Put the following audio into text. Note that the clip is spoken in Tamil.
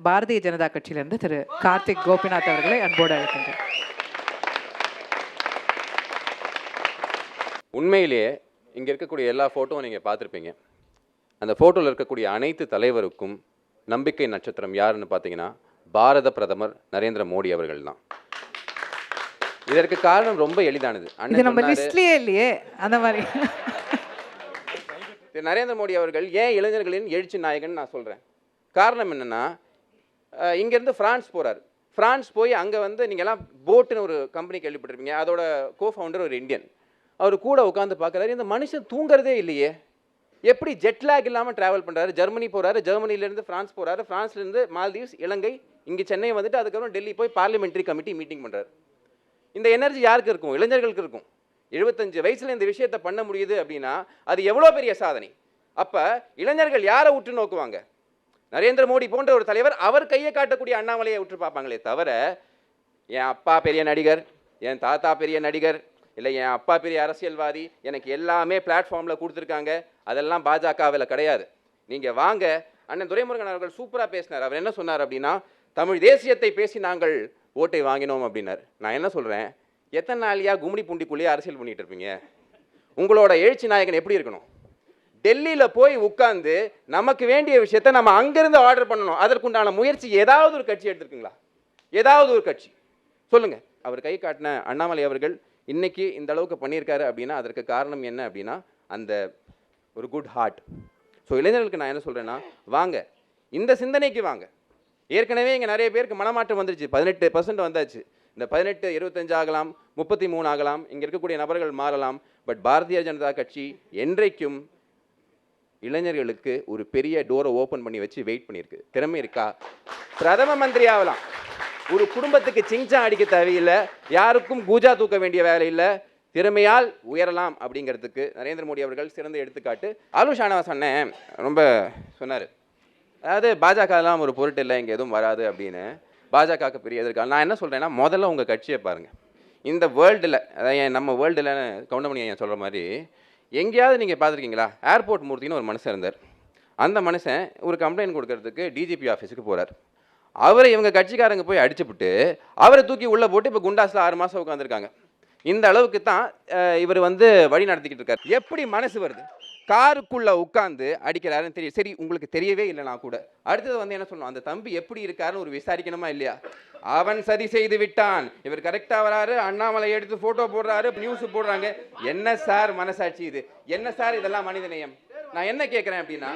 பாரதிய ஜனதா கட்சியிலிருந்து திரு கார்த்திக் கோபிநாத் அவர்களை அன்போடு அழைக்கின்றேன். உண்மையிலேயே இங்கே இருக்கக்கூடிய எல்லா ஃபோட்டோவும் நீங்கள் பார்த்துருப்பீங்க. அந்த ஃபோட்டோவில் இருக்கக்கூடிய அனைத்து தலைவருக்கும் நம்பிக்கை நட்சத்திரம் யாருன்னு பார்த்தீங்கன்னா பாரத பிரதமர் நரேந்திர மோடி அவர்கள் தான். இதற்கு காரணம் ரொம்ப எளிதானது. நம்ம லிஸ்ட்லயே இல்லையே அந்த மாதிரி. நரேந்திர மோடி அவர்கள் ஏன் இளைஞர்களின் எழுச்சி நாயகன் நான் சொல்கிறேன். காரணம் என்னென்னா, இங்கேருந்து ஃப்ரான்ஸ் போகிறார். ஃப்ரான்ஸ் போய் அங்கே வந்து நீங்கள்லாம் போட்டுன்னு ஒரு கம்பெனி கேள்விப்பட்டிருப்பீங்க. அதோட கோஃபவுண்டர் ஒரு இந்தியன். அவர் கூட உட்காந்து பார்க்குறாரு, இந்த மனுஷன் தூங்குறதே இல்லையே, எப்படி ஜெட்லாக் இல்லாமல் ட்ராவல் பண்ணுறாரு. ஜெர்மனி போகிறாரு, ஜெர்மனிலேருந்து ஃப்ரான்ஸ் போகிறாரு, ஃப்ரான்ஸ்லேருந்து மால்தீவ்ஸ், இலங்கை, இங்கே சென்னை வந்துட்டு அதுக்கப்புறம் டெல்லி போய் பார்லிமெண்ட்ரி கமிட்டி மீட்டிங் பண்ணுறாரு. இந்த எனர்ஜி யாருக்கு இருக்கும்? இளைஞர்களுக்கு இருக்கும். 75 வயசில் இந்த விஷயத்தை பண்ண முடியுது அப்படின்னா அது எவ்வளோ பெரிய சாதனை. அப்போ இளைஞர்கள் யாரை உற்று நோக்குவாங்க? நரேந்திர மோடி போன்ற ஒரு தலைவர். அவர் கையை காட்டக்கூடிய அண்ணாமலையை உற்று பார்ப்பாங்களே தவிர, என் அப்பா பெரிய நடிகர், என் தாத்தா பெரிய நடிகர், இல்லை என் அப்பா பெரிய அரசியல்வாதி, எனக்கு எல்லாமே பிளாட்ஃபார்மில் கொடுத்துருக்காங்க, அதெல்லாம் பாஜகவில் கிடையாது. நீங்கள் வாங்க. அண்ணன் துரைமுருகன் அவர்கள் சூப்பராக பேசினார். அவர் என்ன சொன்னார் அப்படின்னா, தமிழ் தேசியத்தை பேசி நாங்கள் ஓட்டை வாங்கினோம் அப்படின்னார். நான் என்ன சொல்கிறேன், எத்தனை நாளையா கும்மிடி பூண்டிக்குள்ளேயே அரசியல் பண்ணிட்டு இருப்பீங்க? உங்களோட எழுச்சி நாயகன் எப்படி இருக்கணும்? டெல்லியில் போய் உட்கார்ந்து நமக்கு வேண்டிய விஷயத்தை நம்ம அங்கேருந்து ஆர்டர் பண்ணணும். அதற்குண்டான முயற்சி ஏதாவது ஒரு கட்சி எடுத்துருக்குங்களா? ஏதாவது ஒரு கட்சி சொல்லுங்கள். அவர் கை காட்டின அண்ணாமலை அவர்கள் இன்னைக்கு இந்த அளவுக்கு பண்ணியிருக்காரு அப்படின்னா அதற்கு காரணம் என்ன அப்படின்னா அந்த ஒரு குட் ஹார்ட். ஸோ இளைஞர்களுக்கு நான் என்ன சொல்கிறேன்னா, வாங்க, இந்த சிந்தனைக்கு வாங்க. ஏற்கனவே இங்கே நிறைய பேருக்கு மனமாற்றம் வந்துருச்சு. 18% வந்தாச்சு. இந்த 18 25 ஆகலாம், 33 ஆகலாம். இங்கே இருக்கக்கூடிய நபர்கள் மாறலாம். பட் பாரதிய ஜனதா கட்சி என்றைக்கும் இளைஞர்களுக்கு ஒரு பெரிய டோரை ஓப்பன் பண்ணி வச்சு வெயிட் பண்ணியிருக்கு. திறமை இருக்கா? பிரதம மந்திரி ஆகலாம். ஒரு குடும்பத்துக்கு சிங்சா அடிக்க தேவையில்லை, யாருக்கும் கூஜா தூக்க வேண்டிய வேலை இல்லை, திறமையால் உயரலாம் அப்படிங்கிறதுக்கு நரேந்திர மோடி அவர்கள் சிறந்த எடுத்துக்காட்டு. ஆலு ஷானவாஸ் அண்ணன் ரொம்ப சொன்னார், அதாவது பாஜகலாம் ஒரு பொருட்டு இல்லை, இங்கே எதுவும் வராது அப்படின்னு. பாஜகவுக்கு பெரிய எதிர்காலம். நான் என்ன சொல்கிறேன்னா, முதல்ல உங்கள் கட்சியை பாருங்கள். இந்த வேர்ல்டில், அதாவது நம்ம வேர்ல்டில் கவுண்டமணி ஐயா சொல்கிற மாதிரி எங்கேயாவது நீங்கள் பார்த்துருக்கீங்களா? ஏர்போர்ட் மூர்த்தின்னு ஒரு மனுஷன் இருந்தார். அந்த மனுஷன் ஒரு கம்ப்ளைண்ட் கொடுக்கறதுக்கு டிஜிபி ஆஃபீஸுக்கு போகிறார். அவரை இவங்க கட்சிக்காரங்க போய் அடிச்சுவிட்டு அவரை தூக்கி உள்ளே போட்டு இப்போ குண்டாஸில் 6 மாதம் உட்காந்துருக்காங்க. இந்த அளவுக்கு தான் இவர் வந்து வழி நடத்திக்கிட்டு இருக்கார். எப்படி மனசு வருது? காருக்குள்ளே உட்காந்து அடிக்கிறாருன்னு தெரியும். சரி, உங்களுக்கு தெரியவே இல்லைனா கூட அடுத்தது வந்து என்ன சொல்லணும், அந்த தம்பி எப்படி இருக்காருன்னு ஒரு விசாரிக்கணுமா இல்லையா? அவன் சதி செய்து விட்டான், இவர் கரெக்டாக வராரு, அண்ணாமலை எடுத்து ஃபோட்டோ போடுறாரு, நியூஸ் போடுறாங்க. என்ன சார் மனசாட்சி இது? என்ன சார் இதெல்லாம் மனிதநேயம்? நான் என்ன கேட்குறேன் அப்படின்னா,